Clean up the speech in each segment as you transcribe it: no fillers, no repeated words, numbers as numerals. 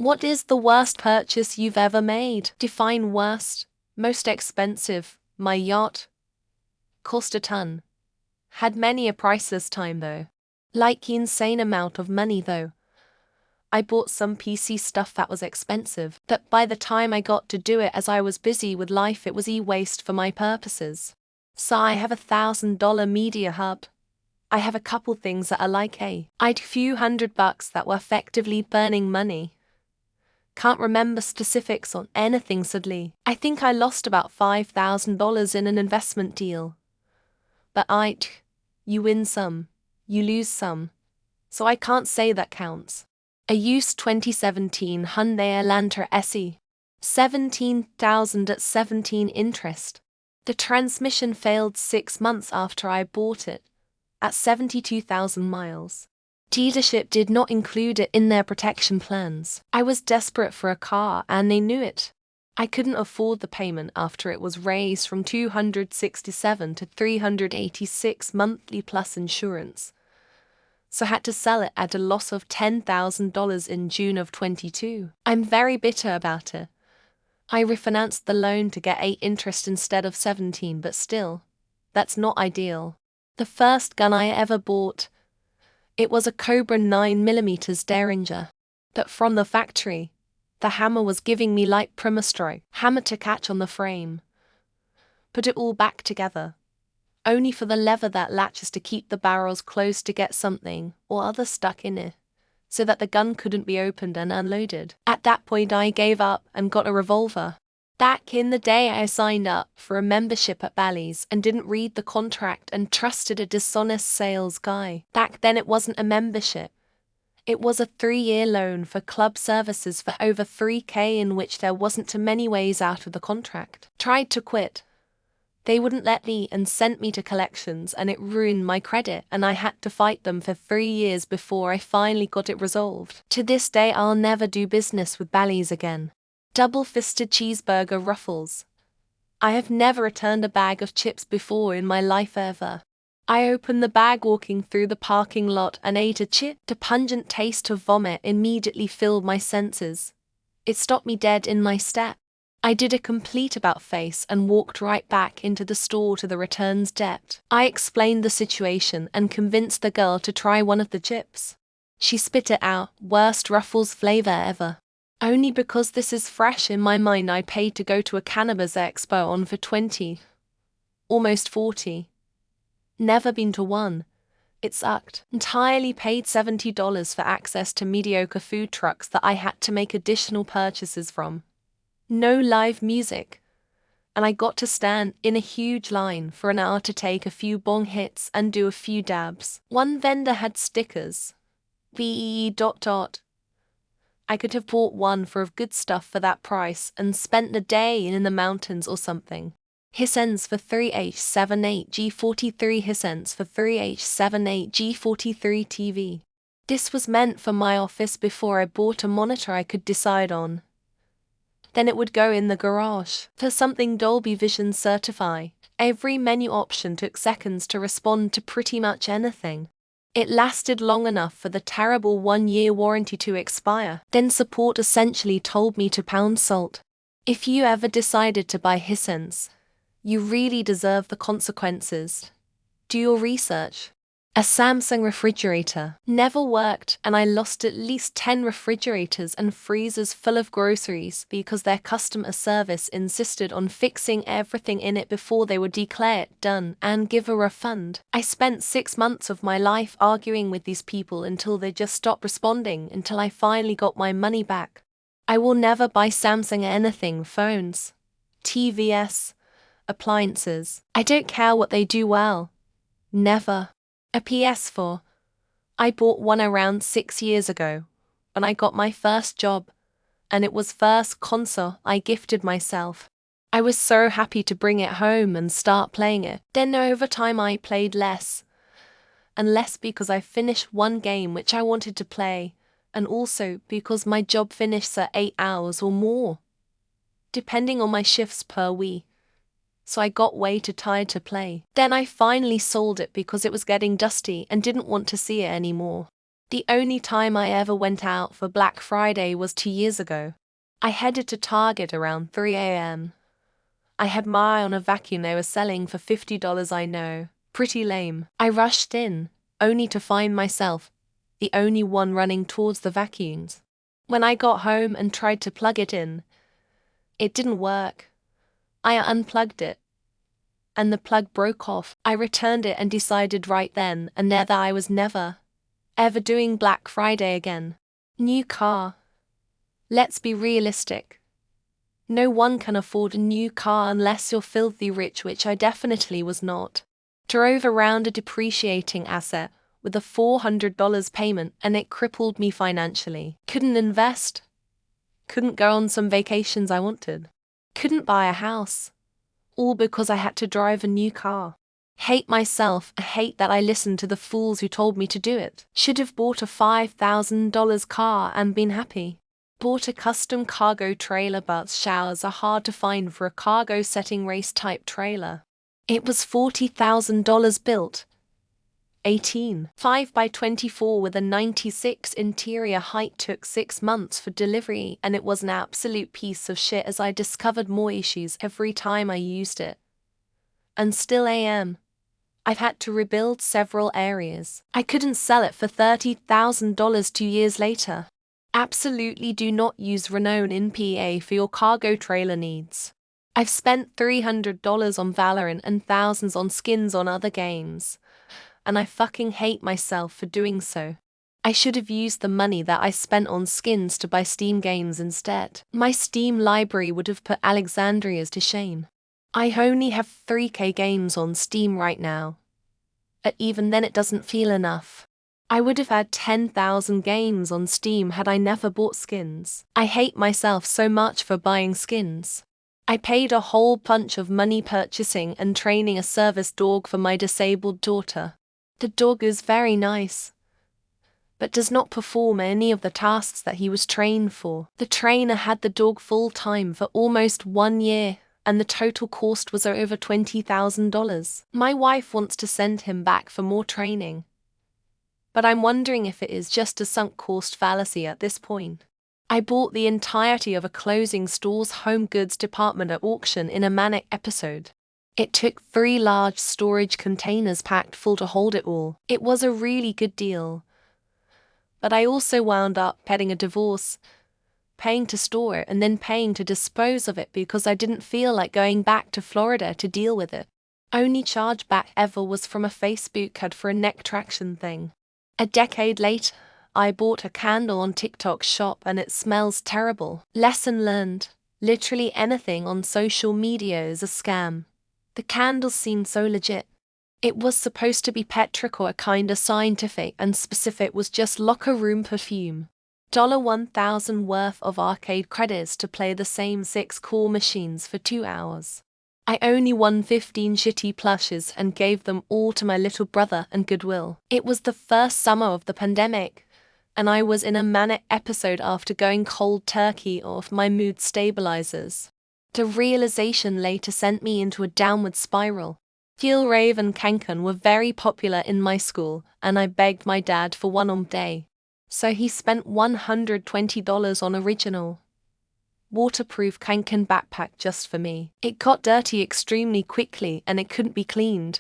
What is the worst purchase you've ever made? Define worst. Most expensive. My yacht. Cost a ton. Had many a priceless time though. Like insane amount of money though. I bought some PC stuff that was expensive, that by the time I got to do it as I was busy with life it was e-waste for my purposes. So I have $1,000 media hub. I have a couple things that are like I'd few $100 that were effectively burning money. Can't remember specifics on anything sadly. I think I lost about $5,000 in an investment deal. But you win some, you lose some. So I can't say that counts. A used 2017 Hyundai Elantra SE. 17,000 at 17 interest. The transmission failed 6 months after I bought it, at 72,000 miles. Dealership did not include it in their protection plans. I was desperate for a car and they knew it. I couldn't afford the payment after it was raised from $267 to $386 monthly plus insurance. So had to sell it at a loss of $10,000 in June of 22. I'm very bitter about it. I refinanced the loan to get 8 interest instead of 17, but still, that's not ideal. The first gun I ever bought, it was a Cobra 9mm Derringer. But from the factory, the hammer was giving me light primastro, hammer to catch on the frame. Put it all back together. Only for the lever that latches to keep the barrels closed to get something or other stuck in it, so that the gun couldn't be opened and unloaded. At that point I gave up and got a revolver. Back in the day I signed up for a membership at Bally's and didn't read the contract and trusted a dishonest sales guy. Back then it wasn't a membership. It was a 3-year loan for club services for over $3,000 in which there wasn't too many ways out of the contract. Tried to quit. They wouldn't let me and sent me to collections and it ruined my credit and I had to fight them for 3 years before I finally got it resolved. To this day I'll never do business with Bally's again. Double-fisted cheeseburger ruffles. I have never returned a bag of chips before in my life ever. I opened the bag walking through the parking lot and ate a chip. The pungent taste of vomit immediately filled my senses. It stopped me dead in my step. I did a complete about-face and walked right back into the store to the returns desk. I explained the situation and convinced the girl to try one of the chips. She spit it out, worst Ruffles flavor ever. Only because this is fresh in my mind I paid to go to a cannabis expo on for 20. Almost 40. Never been to one. It sucked. Entirely paid $70 for access to mediocre food trucks that I had to make additional purchases from. No live music. And I got to stand in a huge line for an hour to take a few bong hits and do a few dabs. One vendor had stickers. I could have bought one for good stuff for that price and spent the day in the mountains or something. Hisens for 3H78G43 Hisens for 3H78G43 TV. This was meant for my office before I bought a monitor I could decide on. Then it would go in the garage. For something Dolby Vision certified, every menu option took seconds to respond to pretty much anything. It lasted long enough for the terrible 1-year warranty to expire. Then support essentially told me to pound salt. If you ever decided to buy Hisense, you really deserve the consequences. Do your research. A Samsung refrigerator never worked and I lost at least 10 refrigerators and freezers full of groceries because their customer service insisted on fixing everything in it before they would declare it done and give a refund. I spent 6 months of my life arguing with these people until they just stopped responding until I finally got my money back. I will never buy Samsung anything, phones, TVs, appliances. I don't care what they do well. Never. A PS4. I bought one around 6 years ago, when I got my first job, and it was first console I gifted myself. I was so happy to bring it home and start playing it. Then over time I played less, and less because I finished one game which I wanted to play, and also because my job finished at 8 hours or more, depending on my shifts per week. So I got way too tired to play. Then I finally sold it because it was getting dusty and didn't want to see it anymore. The only time I ever went out for Black Friday was 2 years ago. I headed to Target around 3 a.m. I had my eye on a vacuum they were selling for $50. I know, pretty lame. I rushed in, only to find myself the only one running towards the vacuums. When I got home and tried to plug it in, it didn't work. I unplugged it, and the plug broke off. I returned it and decided right then and there that I was never, ever doing Black Friday again. New car. Let's be realistic. No one can afford a new car unless you're filthy rich, which I definitely was not. Drove around a depreciating asset with a $400 payment and it crippled me financially. Couldn't invest. Couldn't go on some vacations I wanted. Couldn't buy a house. All because I had to drive a new car. Hate myself. I hate that I listened to the fools who told me to do it. Should have bought a $5,000 car and been happy. Bought a custom cargo trailer, but showers are hard to find for a cargo setting race type trailer. It was $40,000 built. 5 by 24 with a 96 interior height, took 6 months for delivery, and it was an absolute piece of shit as I discovered more issues every time I used it. And still am. I've had to rebuild several areas. I couldn't sell it for $30,000 2 years later. Absolutely do not use Renault in PA for your cargo trailer needs. I've spent $300 on Valorant and thousands on skins on other games, and I fucking hate myself for doing so. I should have used the money that I spent on skins to buy Steam games instead. My Steam library would have put Alexandria's to shame. I only have 3K games on Steam right now. But even then it doesn't feel enough. I would have had 10,000 games on Steam had I never bought skins. I hate myself so much for buying skins. I paid a whole bunch of money purchasing and training a service dog for my disabled daughter. The dog is very nice, but does not perform any of the tasks that he was trained for. The trainer had the dog full-time for almost 1 year, and the total cost was over $20,000. My wife wants to send him back for more training, but I'm wondering if it is just a sunk cost fallacy at this point. I bought the entirety of a clothing store's home goods department at auction in a manic episode. It took 3 large storage containers packed full to hold it all. It was a really good deal. But I also wound up getting a divorce, paying to store it and then paying to dispose of it because I didn't feel like going back to Florida to deal with it. Only chargeback ever was from a Facebook ad for a neck traction thing. A decade later, I bought a candle on TikTok shop and it smells terrible. Lesson learned. Literally anything on social media is a scam. The candles seemed so legit. It was supposed to be petrichor, kinda scientific, and specific was just locker room perfume. $1,000 worth of arcade credits to play the same 6 core machines for 2 hours. I only won 15 shitty plushes and gave them all to my little brother and Goodwill. It was the first summer of the pandemic, and I was in a manic episode after going cold turkey off my mood stabilizers. The realization later sent me into a downward spiral. Gil, Rave and Kankan were very popular in my school, and I begged my dad for one on day. So he spent $120 on original waterproof Kankan backpack just for me. It got dirty extremely quickly and it couldn't be cleaned.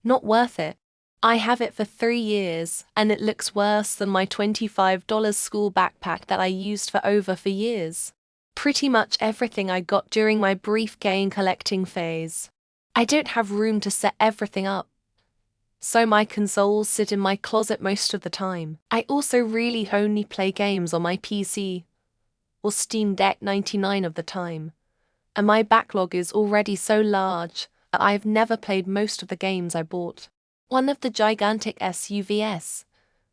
Not worth it. I have it for 3 years and it looks worse than my $25 school backpack that I used for over 4 years. Pretty much everything I got during my brief game collecting phase. I don't have room to set everything up, so my consoles sit in my closet most of the time. I also really only play games on my PC or Steam Deck 99 of the time, and my backlog is already so large that I have never played most of the games I bought. One of the gigantic SUVs,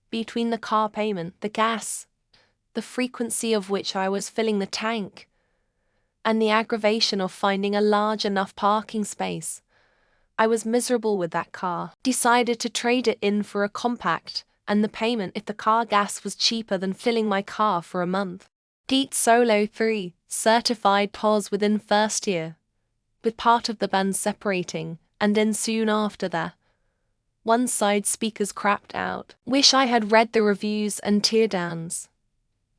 between the car payment, the gas, the frequency of which I was filling the tank, and the aggravation of finding a large enough parking space, I was miserable with that car. Decided to trade it in for a compact, and the payment if the car gas was cheaper than filling my car for a month. Deet Solo 3, certified POS within first year, with part of the band separating, and then soon after that, One side speaker's crapped out. Wish I had read the reviews and teardowns,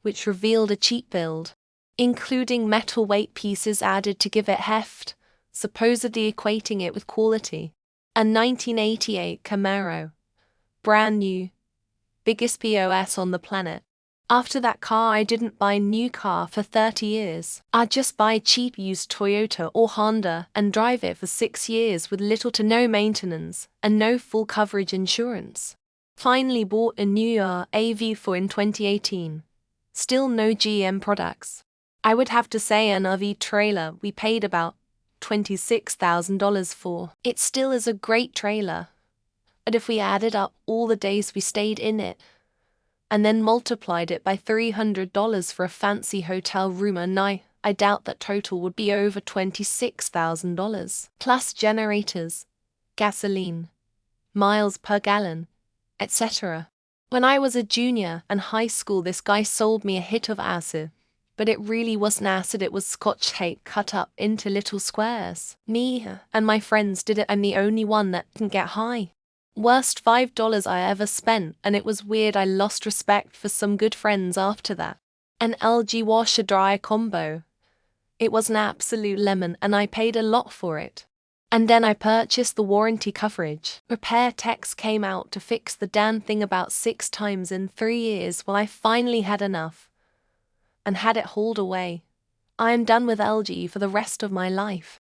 which revealed a cheap build, including metal weight pieces added to give it heft, supposedly equating it with quality. A 1988 Camaro. Brand new. Biggest POS on the planet. After that car, I didn't buy a new car for 30 years. I'd just buy cheap used Toyota or Honda and drive it for 6 years with little to no maintenance and no full coverage insurance. Finally bought a new RedditRandomThread in 2018. Still no GM products. I would have to say an RV trailer we paid about $26,000 for. It still is a great trailer. But if we added up all the days we stayed in it, and then multiplied it by $300 for a fancy hotel room a night, I doubt that total would be over $26,000. Plus generators, gasoline, miles per gallon, etc. When I was a junior in high school, this guy sold me a hit of acid. But it really wasn't acid, it was Scotch tape cut up into little squares. Me and my friends did it. I'm the only one that didn't get high. Worst $5 I ever spent, and it was weird. I lost respect for some good friends after that. An LG washer dryer combo. It was an absolute lemon and I paid a lot for it. And then I purchased the warranty coverage. Repair techs came out to fix the damn thing about 6 times in 3 years. Well, I finally had enough and had it hauled away. I am done with LG for the rest of my life.